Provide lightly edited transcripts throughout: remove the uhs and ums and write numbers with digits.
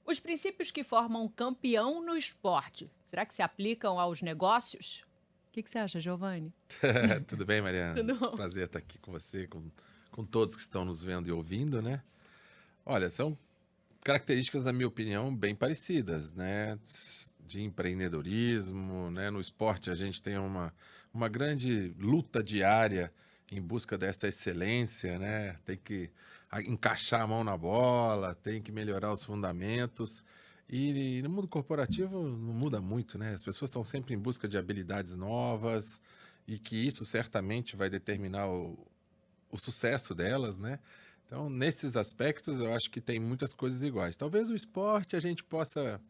Os princípios que formam um campeão no esporte, será que se aplicam aos negócios? O que você acha, Giovanni? Tudo bem, Mariana? Tudo bom? Prazer estar aqui com você, com todos que estão nos vendo e ouvindo, né? Olha, são características, na minha opinião, bem parecidas, né? De empreendedorismo, né? No esporte a gente tem uma grande luta diária em busca dessa excelência, né? Tem que encaixar a mão na bola, tem que melhorar os fundamentos. E no mundo corporativo não muda muito, né? As pessoas estão sempre em busca de habilidades novas e que isso certamente vai determinar o sucesso delas, né? Então, nesses aspectos, eu acho que tem muitas coisas iguais. Talvez o esporte a gente possa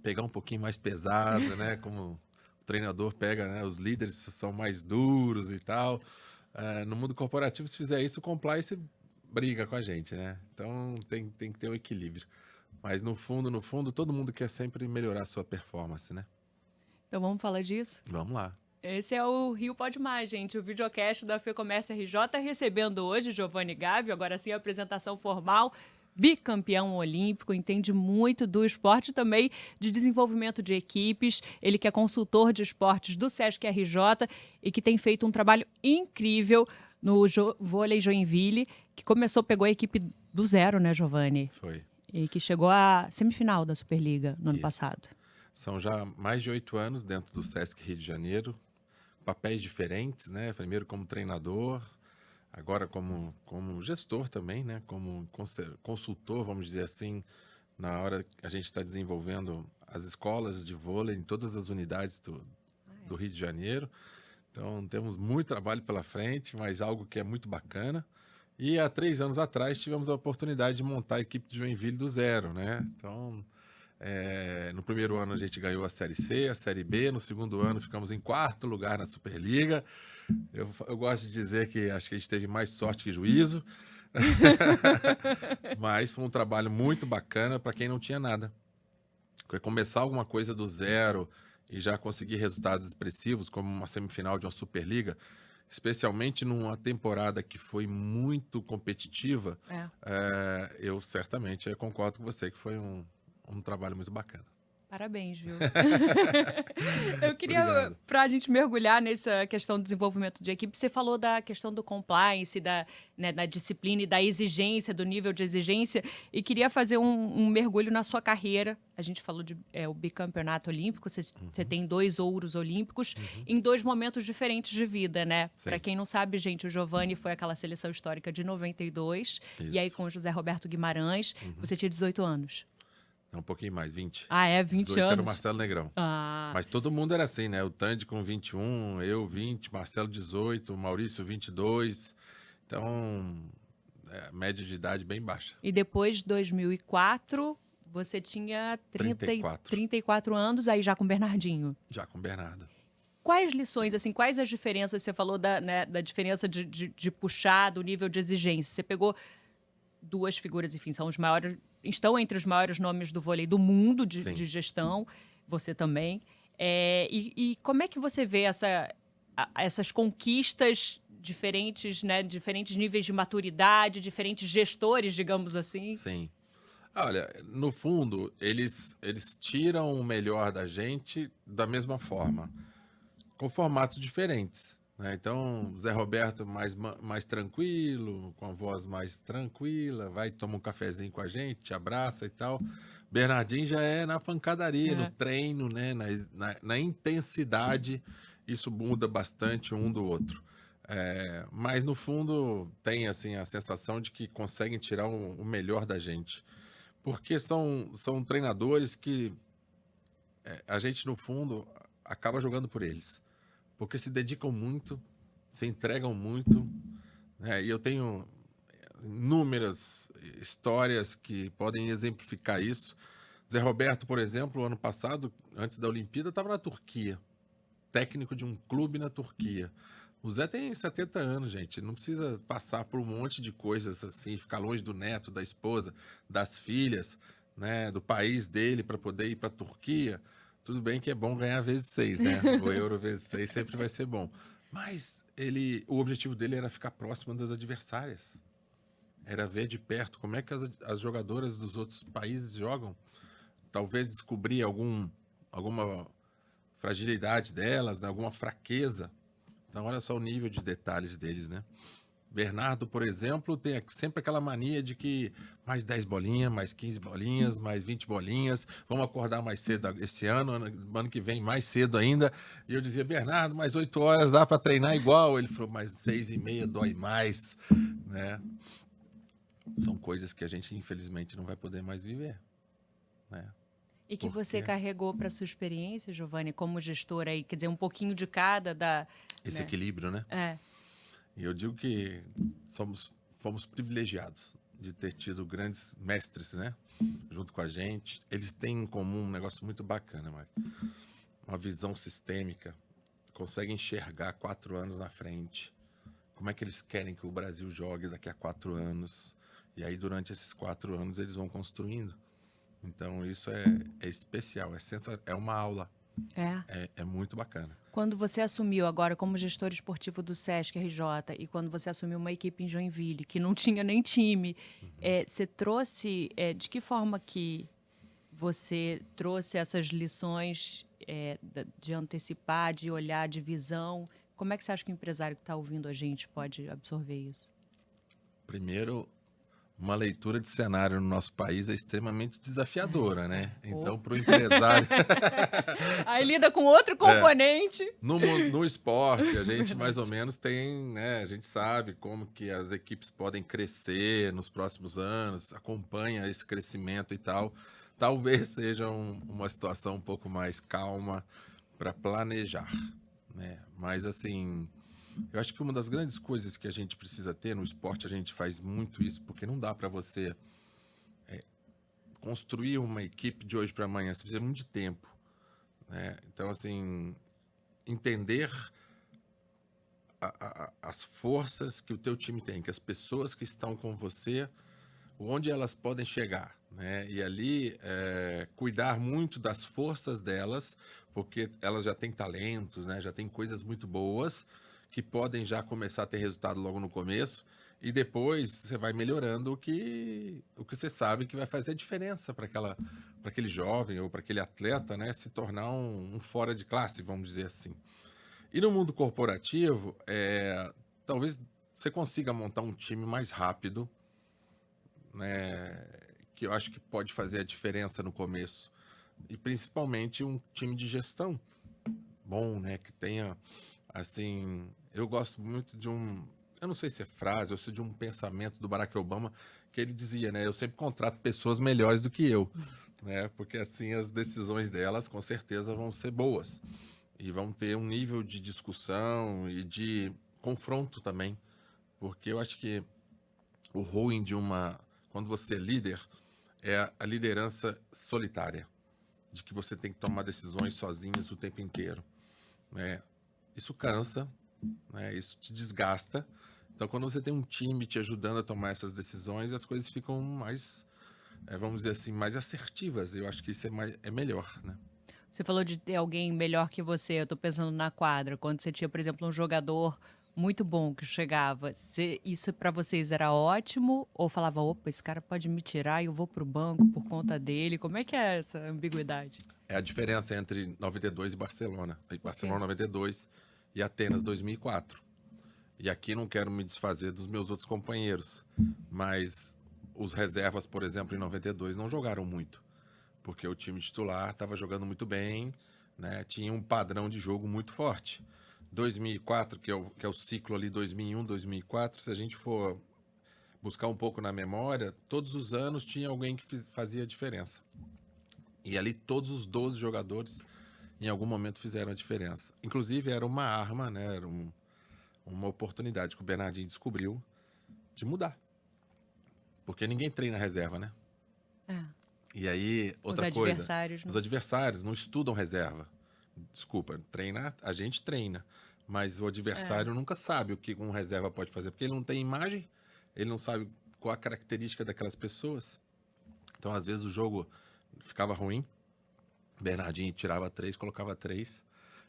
pegar um pouquinho mais pesado, né? Como o treinador pega, né? Os líderes são mais duros e tal. No mundo corporativo, se fizer isso, o compliance briga com a gente, né? Então, tem que ter um equilíbrio. Mas no fundo, todo mundo quer sempre melhorar a sua performance, né? Então vamos falar disso? Vamos lá. Esse é o Rio Pode Mais, gente, o videocast da FEComércio RJ, recebendo hoje Giovanni Gávio, agora sim a apresentação formal, bicampeão olímpico, entende muito do esporte também, de desenvolvimento de equipes, ele que é consultor de esportes do Sesc RJ e que tem feito um trabalho incrível no vôlei Joinville, que pegou a equipe do zero, né, Giovanni? Foi. E que chegou à semifinal da Superliga no ano Isso. passado. São já mais de 8 anos dentro do Sesc Rio de Janeiro, papéis diferentes, né? Primeiro como treinador, agora como gestor também, né? Como consultor, vamos dizer assim, na hora que a gente está desenvolvendo as escolas de vôlei em todas as unidades do Rio de Janeiro. Então, temos muito trabalho pela frente, mas algo que é muito bacana. E há 3 anos atrás tivemos a oportunidade de montar a equipe de Joinville do zero, né? Então, no primeiro ano a gente ganhou a Série C, a Série B. No segundo ano ficamos em quarto lugar na Superliga. Eu gosto de dizer que acho que a gente teve mais sorte que juízo. Mas foi um trabalho muito bacana para quem não tinha nada. Começar alguma coisa do zero e já conseguir resultados expressivos, como uma semifinal de uma Superliga, especialmente numa temporada que foi muito competitiva, É. eu certamente concordo com você que foi um trabalho muito bacana. Parabéns, viu? Eu queria, Obrigado. para a gente mergulhar nessa questão do desenvolvimento de equipe, você falou da questão do compliance, da disciplina e da exigência, do nível de exigência, e queria fazer um mergulho na sua carreira. A gente falou de o bicampeonato olímpico, você tem 2 ouros olímpicos em 2 momentos diferentes de vida, né? Para Sim, quem não sabe, gente, o Giovanni foi aquela seleção histórica de 92, e aí isso. com o José Roberto Guimarães, você tinha 18 anos. Um pouquinho mais, 20. Ah, é? 20 18 era o anos? Marcelo Negrão. Ah, Mas todo mundo era assim, né? O Tandy com 21, eu 20, Marcelo 18, Maurício 22. Então, média de idade bem baixa. e depois, 2004, você tinha 34, 34 anos, aí já com Bernardinho. já com Bernardo. Quais lições, assim, quais as diferenças? Você falou da diferença de puxar, do nível de exigência. Você pegou 2 figuras, enfim, são os maiores, estão entre os maiores nomes do vôlei do mundo de Sim. gestão, você também. E como é que você vê essas conquistas diferentes, né? Diferentes níveis de maturidade, diferentes gestores, digamos assim? Sim. Olha, no fundo, eles tiram o melhor da gente da mesma forma, com formatos diferentes, né? Então, Zé Roberto mais tranquilo, com a voz mais tranquila, vai tomar um cafezinho com a gente, te abraça e tal. Bernardinho já é na pancadaria, no É. treino, né? Na intensidade, isso muda bastante um do outro. Mas no fundo tem assim a sensação de que conseguem tirar o melhor da gente. Porque são treinadores que a gente, no fundo, acaba jogando por eles. Porque se dedicam muito, se entregam muito, né? E eu tenho inúmeras histórias que podem exemplificar isso. Zé Roberto, por exemplo, ano passado, antes da Olimpíada, estava na Turquia, técnico de um clube na Turquia. O Zé tem 70 anos, gente. Não precisa passar por um monte de coisas assim, ficar longe do neto, da esposa, das filhas, né, do país dele para poder ir para a Turquia. Tudo bem que é bom ganhar vezes 6, né? O euro vezes 6 sempre vai ser bom. Mas o objetivo dele era ficar próximo das adversárias. era ver de perto como é que as jogadoras dos outros países jogam. Talvez descobrir alguma fragilidade delas, né? Alguma fraqueza. Então, olha só o nível de detalhes deles, né? Bernardo, por exemplo, tem sempre aquela mania de que mais 10 bolinhas, mais 15 bolinhas, mais 20 bolinhas, vamos acordar mais cedo esse ano que vem mais cedo ainda. E eu dizia, Bernardo, mais 8 horas dá para treinar igual. Ele falou, mais 6h30 dói mais, né? São coisas que a gente, infelizmente, não vai poder mais viver, né? E que você Porque carregou para sua experiência, Giovanni, como gestora aí, quer dizer, um pouquinho de cada da, esse né? equilíbrio, né? É. E eu digo que fomos privilegiados de ter tido grandes mestres, né? Junto com a gente. Eles têm em comum um negócio muito bacana, mas uma visão sistêmica. Conseguem enxergar 4 anos na frente. Como é que eles querem que o Brasil jogue daqui a 4 anos? E aí, durante esses 4 anos, eles vão construindo. Então, isso é especial, é uma aula. É. É muito bacana. Quando você assumiu agora como gestor esportivo do Sesc RJ e quando você assumiu uma equipe em Joinville, que não tinha nem time, você trouxe, de que forma que você trouxe essas lições de antecipar, de olhar, de visão? Como é que você acha que o empresário que está ouvindo a gente pode absorver isso? Primeiro, uma leitura de cenário no nosso país é extremamente desafiadora, né? Então, para o empresário, Aí lida com outro componente. no esporte, a gente mais ou menos tem, né? A gente sabe como que as equipes podem crescer nos próximos anos, acompanha esse crescimento e tal. Talvez seja uma situação um pouco mais calma para planejar, né? Mas assim, eu acho que uma das grandes coisas que a gente precisa ter no esporte, a gente faz muito isso, porque não dá para você construir uma equipe de hoje para amanhã, você precisa muito de tempo, né? Então, assim, entender as forças que o teu time tem, que as pessoas que estão com você, onde elas podem chegar, né? E ali cuidar muito das forças delas, porque elas já têm talentos, né? Já têm coisas muito boas que podem já começar a ter resultado logo no começo e depois você vai melhorando o que você sabe que vai fazer a diferença para aquele jovem ou para aquele atleta, né? Se tornar um fora de classe, vamos dizer assim. E no mundo corporativo, talvez você consiga montar um time mais rápido, né, que eu acho que pode fazer a diferença no começo. E principalmente um time de gestão bom, né, que tenha, assim, eu gosto muito eu não sei se é frase ou se é de um pensamento do Barack Obama, que ele dizia, né, eu sempre contrato pessoas melhores do que eu, né, porque assim as decisões delas com certeza vão ser boas e vão ter um nível de discussão e de confronto também, porque eu acho que o ruim quando você é líder, é a liderança solitária, de que você tem que tomar decisões sozinhos o tempo inteiro, né? Isso cansa, né? Isso te desgasta. Então, quando você tem um time te ajudando a tomar essas decisões, as coisas ficam mais, vamos dizer assim, mais assertivas. Eu acho que isso é melhor, né? Você falou de ter alguém melhor que você. Eu tô pensando na quadra. Quando você tinha, por exemplo, um jogador muito bom que chegava, isso para vocês era ótimo? Ou falava, opa, esse cara pode me tirar e eu vou pro banco por conta dele? Como é que é essa ambiguidade? É a diferença entre 92 e Barcelona. Barcelona Ok. 92 e Atenas 2004. E aqui não quero me desfazer dos meus outros companheiros, mas os reservas, por exemplo, em 92 não jogaram muito, porque o time titular estava jogando muito bem, né? Tinha um padrão de jogo muito forte. 2004, que é o ciclo ali 2001, 2004, se a gente for buscar um pouco na memória, todos os anos tinha alguém que fazia a diferença. E ali todos os 12 jogadores em algum momento fizeram a diferença. Inclusive era uma arma, né? Era uma oportunidade que o Bernardinho descobriu de mudar. Porque ninguém treina reserva, né? É. E aí, Os outra coisa, adversários, os né? adversários não estudam reserva. Desculpa, a gente treina, mas o adversário nunca sabe o que um reserva pode fazer, porque ele não tem imagem, ele não sabe qual a característica daquelas pessoas. Então, às vezes, o jogo ficava ruim, Bernardinho tirava 3, colocava 3,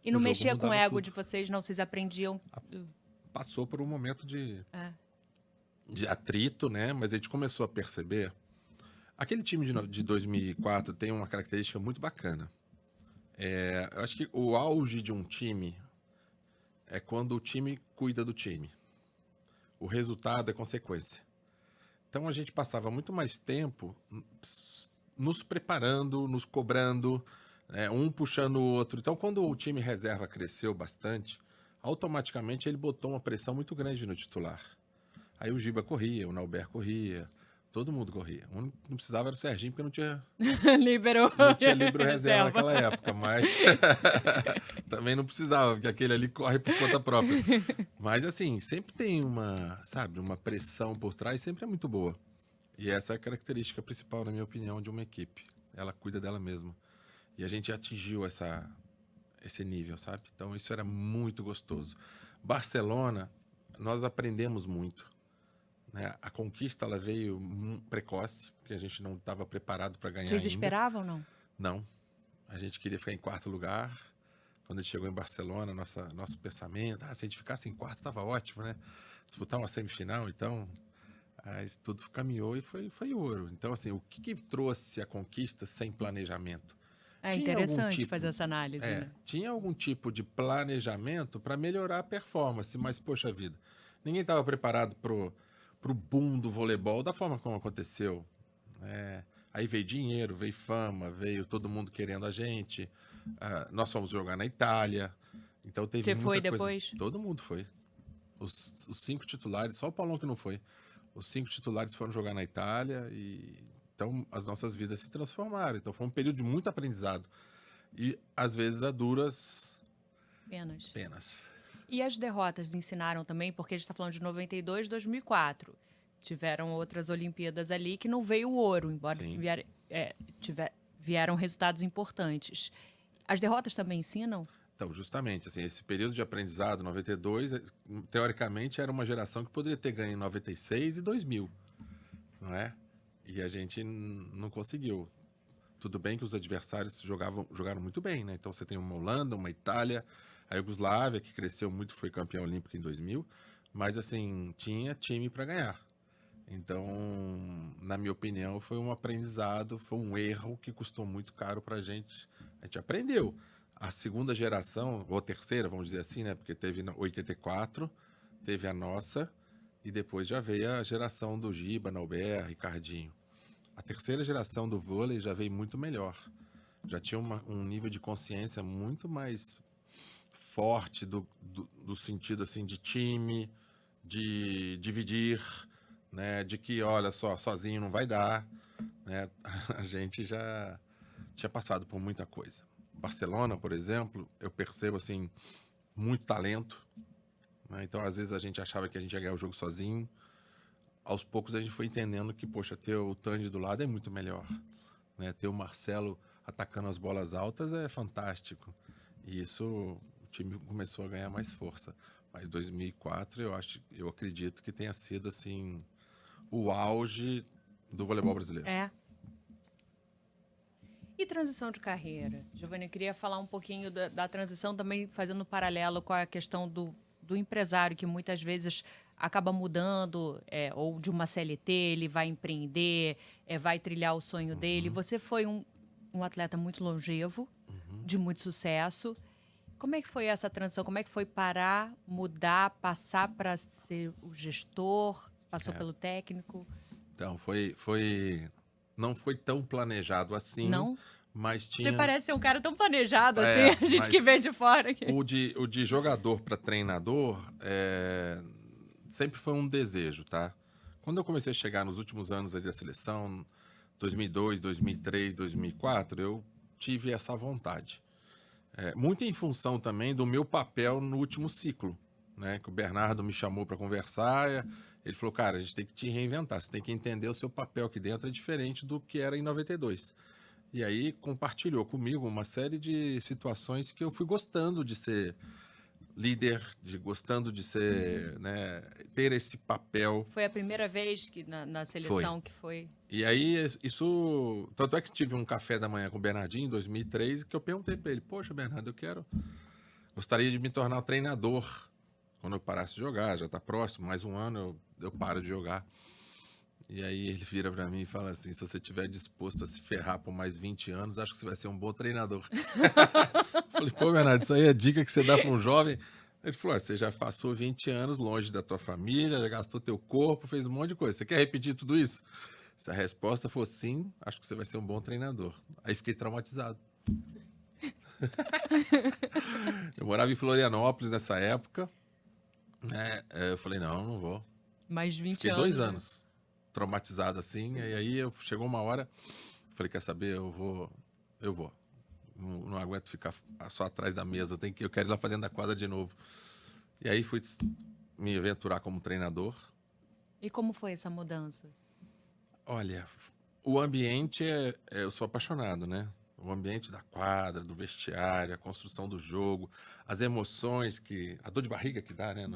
E e não o jogo mexia com o mudava ego de tudo. vocês, não? Vocês aprendiam. Passou por um momento de É. de atrito, né? Mas a gente começou a perceber. Aquele time de 2004 tem uma característica muito bacana. Eu acho que o auge de um time é quando o time cuida do time. O resultado é consequência. Então a gente passava muito mais tempo nos preparando, nos cobrando, né, um puxando o outro. Então quando o time reserva cresceu bastante, automaticamente ele botou uma pressão muito grande no titular. Aí o Giba corria, o Nauber corria, todo mundo corria. O único que não precisava era o Serginho, porque Liberou. não tinha livre reserva naquela época, mas também não precisava, porque aquele ali corre por conta própria. Mas assim, sempre tem uma, sabe, uma pressão por trás, sempre é muito boa. E essa é a característica principal, na minha opinião, de uma equipe. Ela cuida dela mesma. E a gente atingiu esse nível, sabe? Então isso era muito gostoso. Barcelona, nós aprendemos muito. Né? A conquista ela veio precoce, porque a gente não estava preparado para ganhar Vocês ainda. esperavam, não? Não. A gente queria ficar em quarto lugar. Quando a gente chegou em Barcelona, nosso pensamento, se a gente ficasse em quarto, estava ótimo, né? Disputar uma semifinal, então, tudo caminhou e foi ouro. Então, assim, o que trouxe a conquista sem planejamento? É Tinha algum interessante tipo, fazer essa análise, né? tinha algum tipo de planejamento para melhorar a performance, mas, poxa vida, ninguém estava preparado pro boom do voleibol da forma como aconteceu. Né? Aí veio dinheiro, veio fama, veio todo mundo querendo a gente. Nós fomos jogar na Itália. Então teve Você muita foi coisa. depois? Todo mundo foi. Os 5 titulares, só o Paulão que não foi. Os 5 titulares foram jogar na Itália e então as nossas vidas se transformaram. Então foi um período de muito aprendizado. E às vezes a duras penas. E as derrotas ensinaram também, porque a gente está falando de 92, 2004. Tiveram outras Olimpíadas ali que não veio o ouro, embora vieram resultados importantes. As derrotas também ensinam? Então, justamente, assim, esse período de aprendizado, 92, teoricamente era uma geração que poderia ter ganho em 96 e 2000, não é? E a gente não conseguiu. Tudo bem que os adversários jogaram muito bem, né? Então você tem uma Holanda, uma Itália, a Iugoslávia, que cresceu muito, foi campeã olímpica em 2000, mas assim, tinha time para ganhar. Então, na minha opinião, foi um aprendizado, foi um erro que custou muito caro pra gente. A gente aprendeu. A segunda geração, ou a terceira, vamos dizer assim, né? Porque teve 84, teve a nossa, e depois já veio a geração do Giba, Nauber, Ricardinho. A terceira geração do vôlei já veio muito melhor. Já tinha um nível de consciência muito mais forte do sentido assim de time, de dividir, né? De que, olha só, sozinho não vai dar, né? A gente já tinha passado por muita coisa. Barcelona, por exemplo, eu percebo assim muito talento, né? Então às vezes a gente achava que a gente ia ganhar o jogo sozinho. Aos poucos a gente foi entendendo que, poxa, ter o Tandy do lado é muito melhor, né? Ter o Marcelo atacando as bolas altas é fantástico. E isso o time começou a ganhar mais força. Mas 2004 eu acredito que tenha sido assim o auge do voleibol brasileiro. E transição de carreira? Giovanni, eu queria falar um pouquinho da transição também, fazendo um paralelo com a questão do empresário, que muitas vezes acaba mudando, ou de uma CLT, ele vai empreender, vai trilhar o sonho dele. Você foi um atleta muito longevo, de muito sucesso. Como é que foi essa transição? Como é que foi parar, mudar, passar para ser o gestor? Passou pelo técnico? Então, não foi tão planejado assim, Não? mas tinha... Você parece ser um cara tão planejado assim, a gente que vê de fora. Aqui. O de jogador para treinador sempre foi um desejo, tá? Quando eu comecei a chegar nos últimos anos ali da seleção, 2002, 2003, 2004, eu tive essa vontade. Muito em função também do meu papel no último ciclo, né? Que o Bernardo me chamou para conversar, ele falou, cara, a gente tem que te reinventar, você tem que entender o seu papel aqui dentro é diferente do que era em 92. E aí compartilhou comigo uma série de situações que eu fui gostando de ser líder, gostando de ser, né, ter esse papel. Foi a primeira vez que na seleção que foi... E aí isso... Tanto é que tive um café da manhã com o Bernardinho em 2003 que eu perguntei para ele, poxa, Bernardo, gostaria de me tornar treinador quando eu parasse de jogar, já tá próximo, mais um ano eu paro de jogar. E aí ele vira pra mim e fala assim, se você estiver disposto a se ferrar por mais 20 anos, acho que você vai ser um bom treinador. Falei, pô, Bernardo, isso aí é dica que você dá pra um jovem. Ele falou, você já passou 20 anos longe da tua família, já gastou teu corpo, fez um monte de coisa. Você quer repetir tudo isso? Se a resposta for sim, acho que você vai ser um bom treinador. Aí fiquei traumatizado. Eu morava em Florianópolis nessa época, né? Eu falei, não vou. Mais 20 Fiquei anos. 2 anos traumatizado assim, e aí chegou uma hora, falei, quer saber, eu vou. Não aguento ficar só atrás da mesa, eu quero ir lá pra dentro da quadra de novo. E aí fui me aventurar como treinador. E como foi essa mudança? Olha, o ambiente eu sou apaixonado, né? O ambiente da quadra, do vestiário, a construção do jogo, as emoções a dor de barriga que dá, né?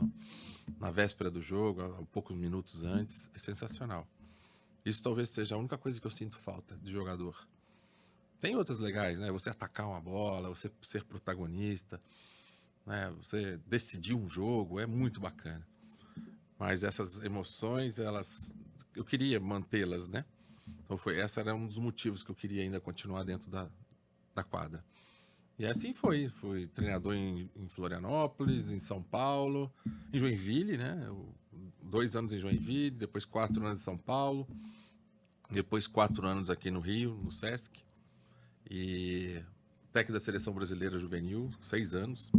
Na véspera do jogo, a poucos minutos antes, é sensacional. Isso talvez seja a única coisa que eu sinto falta de jogador. Tem outras legais, né? Você atacar uma bola, você ser protagonista, né? Você decidir um jogo, é muito bacana. Mas essas emoções, eu queria mantê-las, né? Então esse era um dos motivos que eu queria ainda continuar dentro da quadra. E assim foi. Fui treinador em Florianópolis, em São Paulo, em Joinville, né? 2 anos em Joinville, depois 4 anos em São Paulo, depois 4 anos aqui no Rio, no Sesc. E técnico da Seleção Brasileira Juvenil, 6 anos.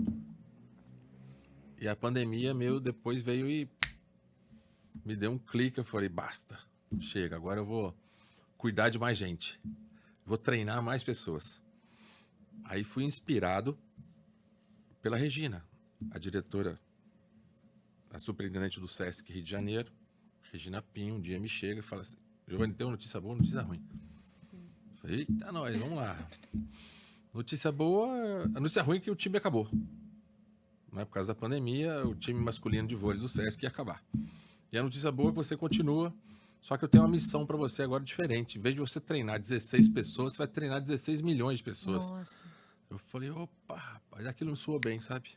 E a pandemia, depois veio e me deu um clique. Eu falei, basta, chega, agora eu vou cuidar de mais gente. Vou treinar mais pessoas. Aí fui inspirado pela Regina, a diretora, a superintendente do Sesc Rio de Janeiro, Regina Pinho. Um dia me chega e fala assim, Giovanni, tem uma notícia boa, notícia ruim. Eu falei, eita, nós, vamos lá. Notícia boa, a notícia ruim é que o time acabou. Não é por causa da pandemia, o time masculino de vôlei do Sesc ia acabar. E a notícia boa é que você continua, só que eu tenho uma missão para você agora diferente. Em vez de você treinar 16 pessoas, você vai treinar 16 milhões de pessoas. Nossa. Eu falei, opa, rapaz, aquilo me soou bem, sabe?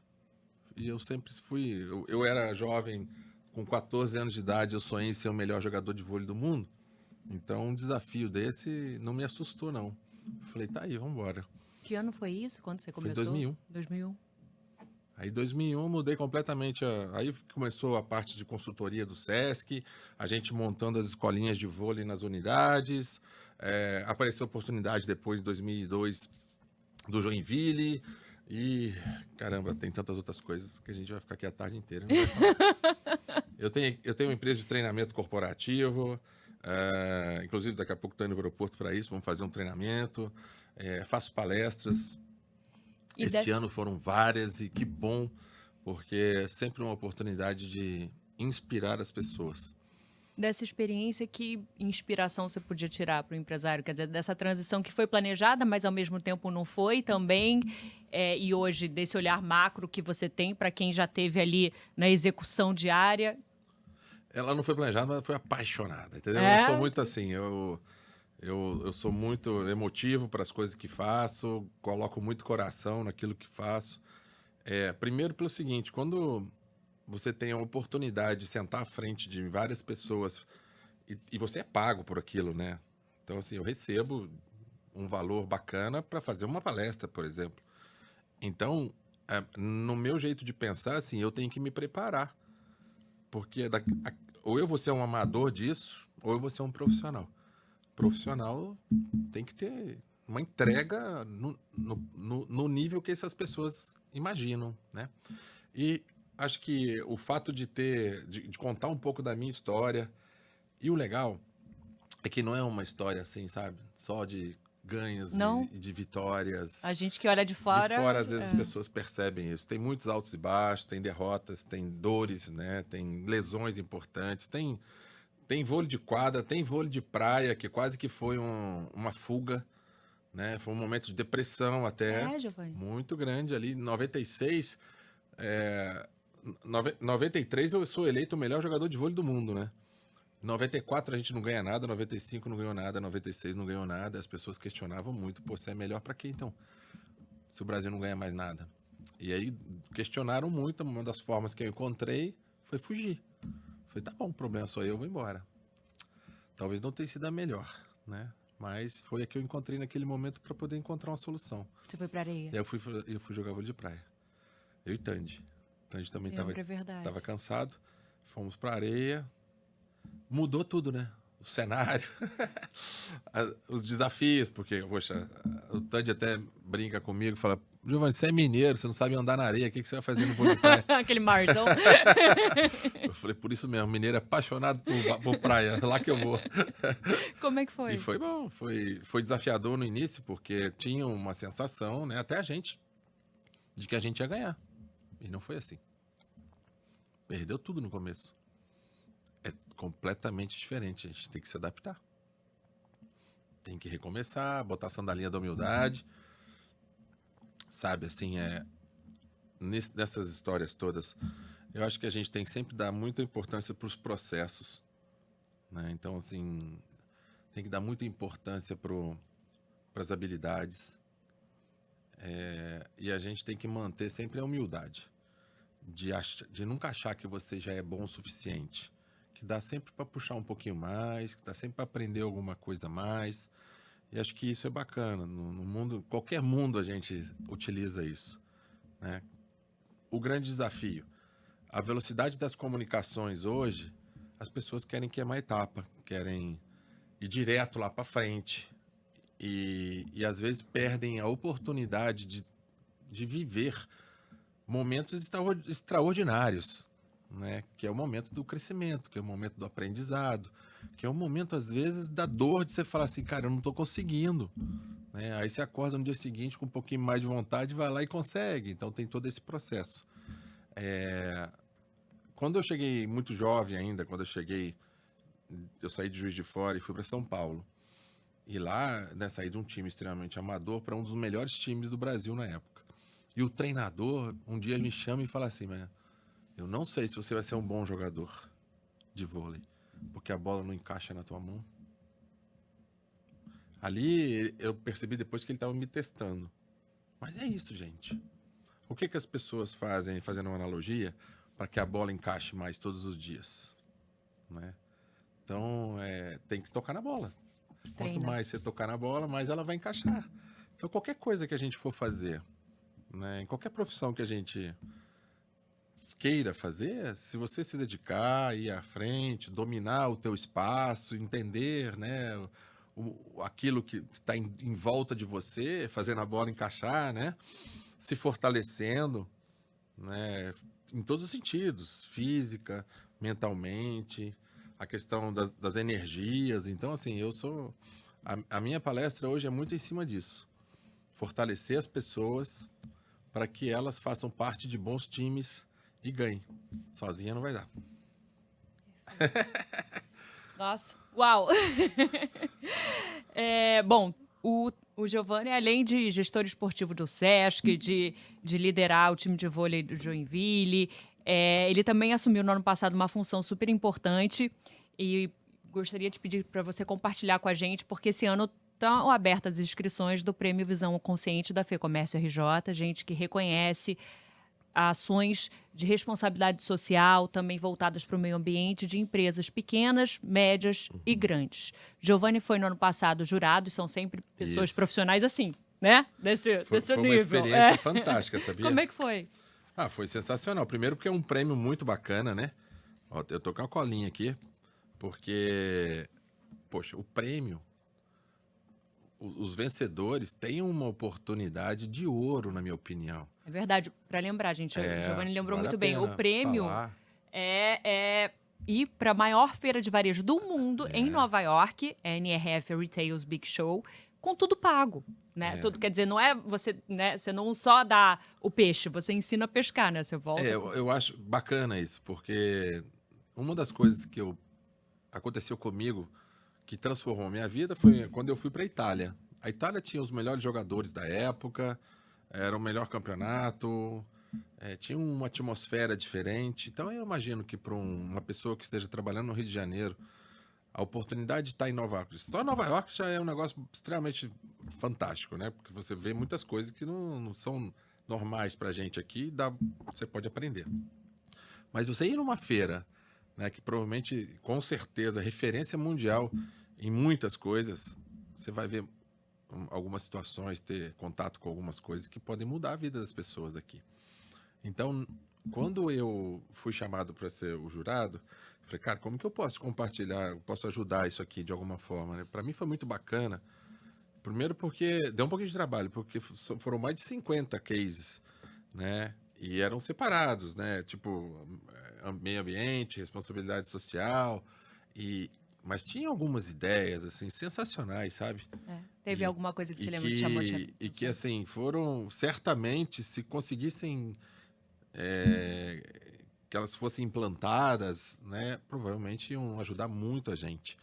E eu sempre fui... Eu era jovem, com 14 anos de idade, eu sonhei em ser o melhor jogador de vôlei do mundo. Então, um desafio desse não me assustou, não. Eu falei, tá aí, vamos embora. Que ano foi isso? Quando você começou? Foi 2001. 2001. Aí, em 2001, eu mudei completamente. Aí começou a parte de consultoria do Sesc, a gente montando as escolinhas de vôlei nas unidades. Apareceu a oportunidade depois, em 2002, do Joinville. E, caramba, tem tantas outras coisas que a gente vai ficar aqui a tarde inteira. Não vai falar. Eu tenho uma empresa de treinamento corporativo. Inclusive, daqui a pouco estou indo para o aeroporto para isso. Vamos fazer um treinamento. Faço palestras. Esse ano foram várias e que bom, porque é sempre uma oportunidade de inspirar as pessoas. Dessa experiência, que inspiração você podia tirar para o empresário? Quer dizer, dessa transição que foi planejada, mas ao mesmo tempo não foi também, e hoje desse olhar macro que você tem para quem já teve ali na execução diária? Ela não foi planejada, mas foi apaixonada, entendeu? Eu sou muito assim, eu sou muito emotivo para as coisas que faço, coloco muito coração naquilo que faço. Primeiro pelo seguinte, quando você tem a oportunidade de sentar à frente de várias pessoas e você é pago por aquilo, né? Então, assim, eu recebo um valor bacana para fazer uma palestra, por exemplo. Então, no meu jeito de pensar, assim, eu tenho que me preparar. Porque ou eu vou ser um amador disso, ou eu vou ser um profissional. Profissional tem que ter uma entrega no nível que essas pessoas imaginam, né? E acho que o fato de contar um pouco da minha história, e o legal é que não é uma história assim, sabe? Só de ganhos e de vitórias. A gente que olha de fora... De fora, às vezes, as pessoas percebem isso. Tem muitos altos e baixos, tem derrotas, tem dores, né? Tem lesões importantes, tem vôlei de quadra, tem vôlei de praia, que quase que foi uma fuga, né? Foi um momento de depressão até, Giovanni? muito grande ali. Em 96, 93 eu sou eleito o melhor jogador de vôlei do mundo, né? 94 a gente não ganha nada, 95 não ganhou nada, 96 não ganhou nada. As pessoas questionavam muito, pô, você é melhor pra quê então? Se o Brasil não ganha mais nada. E aí questionaram muito, uma das formas que eu encontrei foi fugir. Falei, tá bom, o problema sou eu vou embora. Talvez não tenha sido a melhor, né? Mas foi a que eu encontrei naquele momento para poder encontrar uma solução. Você foi pra areia? E aí eu fui jogar vôlei de praia. Eu e Tandy. Tandy também Lembro, é verdade. tava cansado. Fomos pra areia. Mudou tudo, né? O cenário, os desafios, porque, poxa, o Tandy até brinca comigo, fala, Giovanni, você é mineiro, você não sabe andar na areia, o que você vai fazer no vôlei de praia? Aquele marzão. Eu falei, por isso mesmo, mineiro é apaixonado por praia, lá que eu vou. Como é que foi? E foi bom, foi desafiador no início, porque tinha uma sensação, né, até a gente, de que a gente ia ganhar. E não foi assim. Perdeu tudo no começo. É completamente diferente, a gente tem que se adaptar. Tem que recomeçar, botar a sandalinha da humildade. Sabe, assim, nessas histórias todas, eu acho que a gente tem que sempre dar muita importância para os processos, né? Então, assim, tem que dar muita importância para as habilidades. E a gente tem que manter sempre a humildade. De nunca achar que você já é bom o suficiente. Que dá sempre para puxar um pouquinho mais, que dá sempre para aprender alguma coisa a mais. E acho que isso é bacana. No mundo, qualquer mundo a gente utiliza isso, né? O grande desafio, a velocidade das comunicações hoje, as pessoas querem queimar etapa, querem ir direto lá para frente. E às vezes perdem a oportunidade de viver momentos extraordinários, né? Que é o momento do crescimento, que é o momento do aprendizado, que é o momento, às vezes, da dor de você falar assim, cara, eu não estou conseguindo, né? Aí você acorda no dia seguinte com um pouquinho mais de vontade, vai lá e consegue. Então tem todo esse processo. Quando eu cheguei muito jovem ainda, eu saí de Juiz de Fora e fui para São Paulo. E lá, né, saí de um time extremamente amador para um dos melhores times do Brasil na época. E o treinador um dia me chama e fala assim, mas eu não sei se você vai ser um bom jogador de vôlei, porque a bola não encaixa na tua mão. Ali eu percebi depois que ele estava me testando. Mas é isso, gente. O que as pessoas fazem, fazendo uma analogia, para que a bola encaixe mais todos os dias, né? Então, tem que tocar na bola. Quanto mais você tocar na bola, mais ela vai encaixar. Então, qualquer coisa que a gente for fazer, né, em qualquer profissão que a gente queira fazer, se você se dedicar, ir à frente, dominar o teu espaço, entender, né, aquilo que está em volta de você, fazendo a bola encaixar, né, se fortalecendo, né, em todos os sentidos, física, mentalmente, a questão das energias. Então, assim, a minha palestra hoje é muito em cima disso. Fortalecer as pessoas para que elas façam parte de bons times e ganhem. Sozinha não vai dar. Nossa, uau! Bom, o Giovanni, além de gestor esportivo do Sesc, de liderar o time de vôlei do Joinville, ele também assumiu no ano passado uma função super importante e gostaria de pedir para você compartilhar com a gente, porque esse ano estão abertas as inscrições do Prêmio Visão Consciente da FEComércio RJ, gente que reconhece ações de responsabilidade social, também voltadas para o meio ambiente, de empresas pequenas, médias e grandes. Giovanni foi no ano passado jurado, são sempre pessoas profissionais assim, né? Desse nível. Foi uma experiência fantástica, sabia? Como é que foi? Foi sensacional. Primeiro porque é um prêmio muito bacana, né? Ó, eu tô com uma colinha aqui, porque, poxa, o prêmio, os vencedores têm uma oportunidade de ouro, na minha opinião. É verdade. Para lembrar, gente, o Giovanni lembrou muito bem. O prêmio é ir para a maior feira de varejo do mundo, em Nova York, NRF Retail's Big Show, com tudo pago, né? Tudo, quer dizer, não é você, né? Você não só dá o peixe, você ensina a pescar, né? Você volta. Eu acho bacana isso, porque uma das coisas que aconteceu comigo que transformou a minha vida foi quando eu fui para a Itália. A Itália tinha os melhores jogadores da época, era o melhor campeonato, tinha uma atmosfera diferente. Então eu imagino que para uma pessoa que esteja trabalhando no Rio de Janeiro, a oportunidade de estar em Nova York, só Nova York já é um negócio extremamente fantástico, né? Porque você vê muitas coisas que não são normais para a gente aqui, você pode aprender. Mas você ir numa feira, né, que provavelmente, com certeza, referência mundial em muitas coisas, você vai ver algumas situações, ter contato com algumas coisas que podem mudar a vida das pessoas aqui. Então, quando eu fui chamado para ser o jurado, eu falei, cara, como que eu posso compartilhar, eu posso ajudar isso aqui de alguma forma, né? Para mim foi muito bacana. Primeiro porque deu um pouquinho de trabalho, porque foram mais de 50 cases, né? E eram separados, né? Tipo, meio ambiente, responsabilidade social, mas tinha algumas ideias, assim, sensacionais, sabe? Teve E, alguma coisa que e você lembra que chamou a que, e que, atenção? assim, foram, certamente, se conseguissem que elas fossem implantadas, né, provavelmente iam ajudar muito a gente.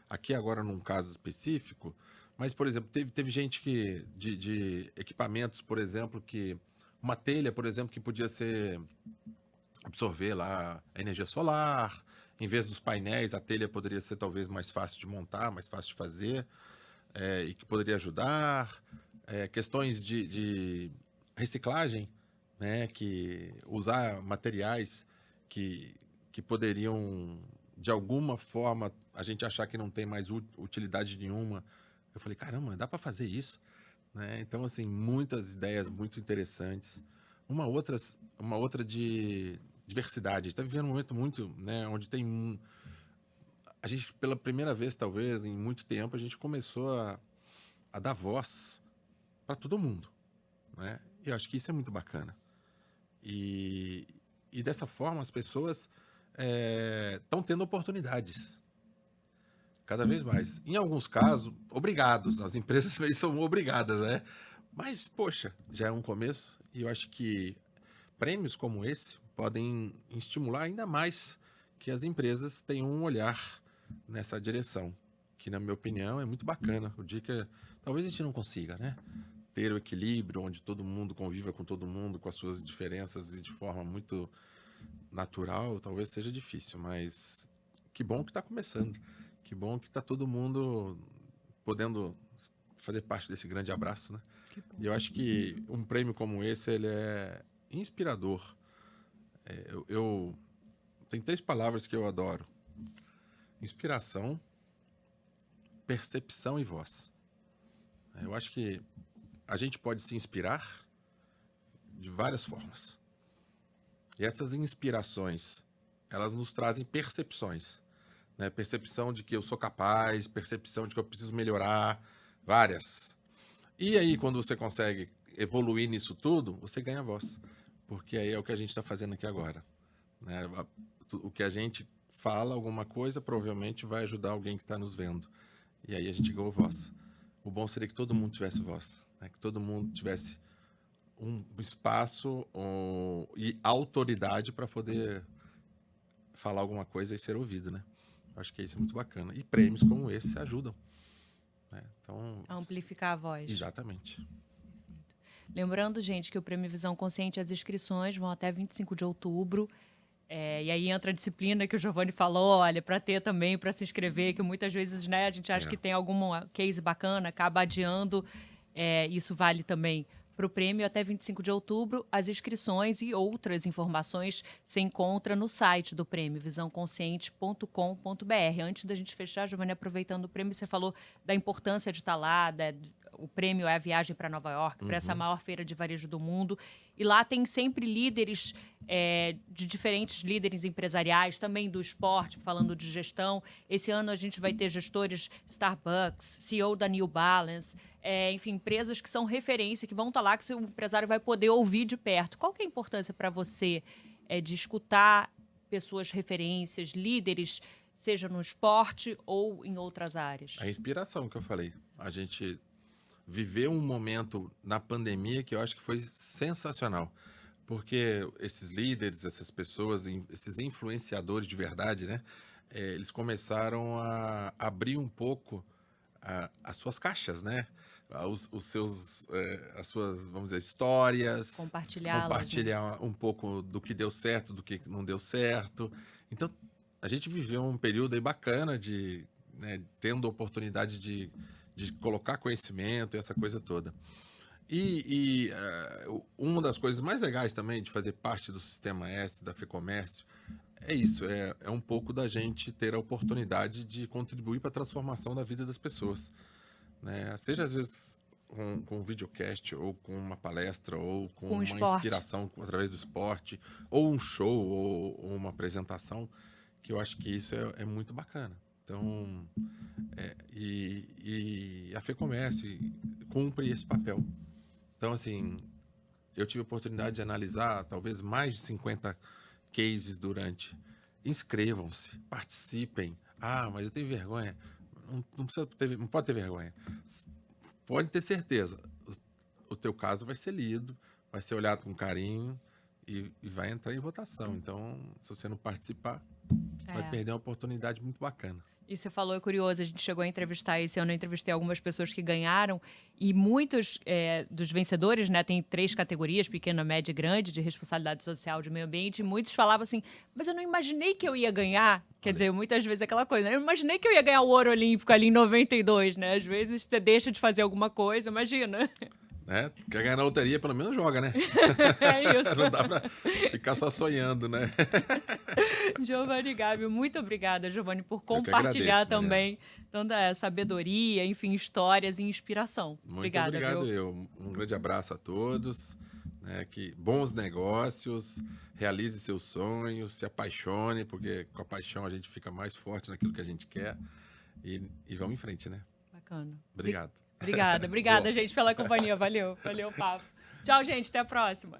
Aqui agora num caso específico, mas, por exemplo, teve gente que, de equipamentos, por exemplo, que uma telha, por exemplo, que podia absorver lá a energia solar, em vez dos painéis, a telha poderia ser talvez mais fácil de montar, mais fácil de fazer, e que poderia ajudar. Questões de reciclagem, né, que usar materiais que poderiam, de alguma forma, a gente achar que não tem mais utilidade nenhuma. Eu falei, caramba, dá para fazer isso? Né? Então, assim, muitas ideias muito interessantes. Uma outra de diversidade. A gente está vivendo um momento muito, né, onde a gente, pela primeira vez, talvez, em muito tempo, a gente começou a dar voz para todo mundo, né? E eu acho que isso é muito bacana. E, e dessa forma as pessoas estão tendo oportunidades cada vez mais. Em alguns casos, obrigados. As empresas são obrigadas, né? Mas, poxa, já é um começo. E eu acho que prêmios como esse podem estimular ainda mais que as empresas tenham um olhar nessa direção, que, na minha opinião, é muito bacana. O dia que talvez a gente não consiga, né? Ter o equilíbrio onde todo mundo conviva com todo mundo, com as suas diferenças e de forma muito natural, talvez seja difícil, mas que bom que está começando. Que bom que está todo mundo podendo fazer parte desse grande abraço, né? E eu acho que um prêmio como esse, ele é inspirador. Eu tem 3 palavras que eu adoro: inspiração, percepção e voz. Eu acho que a gente pode se inspirar de várias formas. E essas inspirações, elas nos trazem percepções, né? Percepção de que eu sou capaz, percepção de que eu preciso melhorar, várias. E aí, quando você consegue evoluir nisso tudo, você ganha voz. Porque aí é o que a gente está fazendo aqui agora, né? O que a gente fala, alguma coisa, provavelmente vai ajudar alguém que está nos vendo. E aí a gente ganhou voz. O bom seria que todo mundo tivesse voz, né? Que todo mundo tivesse um espaço e autoridade para poder falar alguma coisa e ser ouvido, né? Acho que isso é muito bacana. E prêmios como esse ajudam, né? Então, Amplificar a voz. exatamente. Lembrando, gente, que o Prêmio Visão Consciente, as inscrições vão até 25 de outubro. E aí entra a disciplina que o Giovanni falou, olha, para ter também, para se inscrever, que muitas vezes, né, a gente acha que tem algum case bacana, acaba adiando. Isso vale também para o prêmio até 25 de outubro. As inscrições e outras informações se encontra no site do prêmio, visãoconsciente.com.br. Antes da gente fechar, Giovanni, aproveitando o prêmio, você falou da importância de estar lá, o prêmio é a viagem para Nova York, para essa maior feira de varejo do mundo. E lá tem sempre líderes, de diferentes líderes empresariais, também do esporte, falando de gestão. Esse ano a gente vai ter gestores Starbucks, CEO da New Balance, enfim, empresas que são referência, que vão estar lá, que o empresário vai poder ouvir de perto. Qual que é a importância para você de escutar pessoas referências, líderes, seja no esporte ou em outras áreas? A inspiração que eu falei. A gente viveu um momento na pandemia que eu acho que foi sensacional. Porque esses líderes, essas pessoas, esses influenciadores de verdade, né? Eles começaram a abrir um pouco as suas caixas, né? As suas, vamos dizer, histórias, Compartilhá-las, né? compartilhar um pouco do que deu certo, do que não deu certo. Então, a gente viveu um período aí bacana né, tendo oportunidade de colocar conhecimento e essa coisa toda. Uma das coisas mais legais também de fazer parte do Sistema S, da FEComércio, é isso, é um pouco da gente ter a oportunidade de contribuir para a transformação da vida das pessoas, né? Seja às vezes com um videocast, ou com uma palestra, ou com uma esporte. inspiração através do esporte, ou um show, ou uma apresentação, que eu acho que isso é muito bacana. Então, a FEComércio cumpre esse papel. Então, assim, eu tive a oportunidade de analisar talvez mais de 50 cases durante. Inscrevam-se, participem. Ah, mas eu tenho vergonha. Não pode ter vergonha. Pode ter certeza. O teu caso vai ser lido, vai ser olhado com carinho e vai entrar em votação. Então, se você não participar, vai perder uma oportunidade muito bacana. E você falou, é curioso, a gente chegou a entrevistar esse ano, eu entrevistei algumas pessoas que ganharam, e muitos dos vencedores, né, tem 3 categorias, pequena, média e grande, de responsabilidade social, de meio ambiente, e muitos falavam assim, mas eu não imaginei que eu ia ganhar. Quer dizer, muitas vezes aquela coisa, né? Eu imaginei que eu ia ganhar o ouro olímpico ali em 92, né? Às vezes você deixa de fazer alguma coisa, imagina. Né? Quer ganhar na loteria, pelo menos joga, né? É isso. Não dá pra ficar só sonhando, né? Giovanni Gávio, muito obrigada, Giovanni, por compartilhar também tanta sabedoria, enfim, histórias e inspiração. Muito obrigada, obrigado, viu? Um grande abraço a todos. Né, que bons negócios, realize seus sonhos, se apaixone, porque com a paixão a gente fica mais forte naquilo que a gente quer. E vamos em frente, né? Bacana. Obrigado. Obrigada, gente, pela companhia. Valeu o papo. Tchau, gente, até a próxima.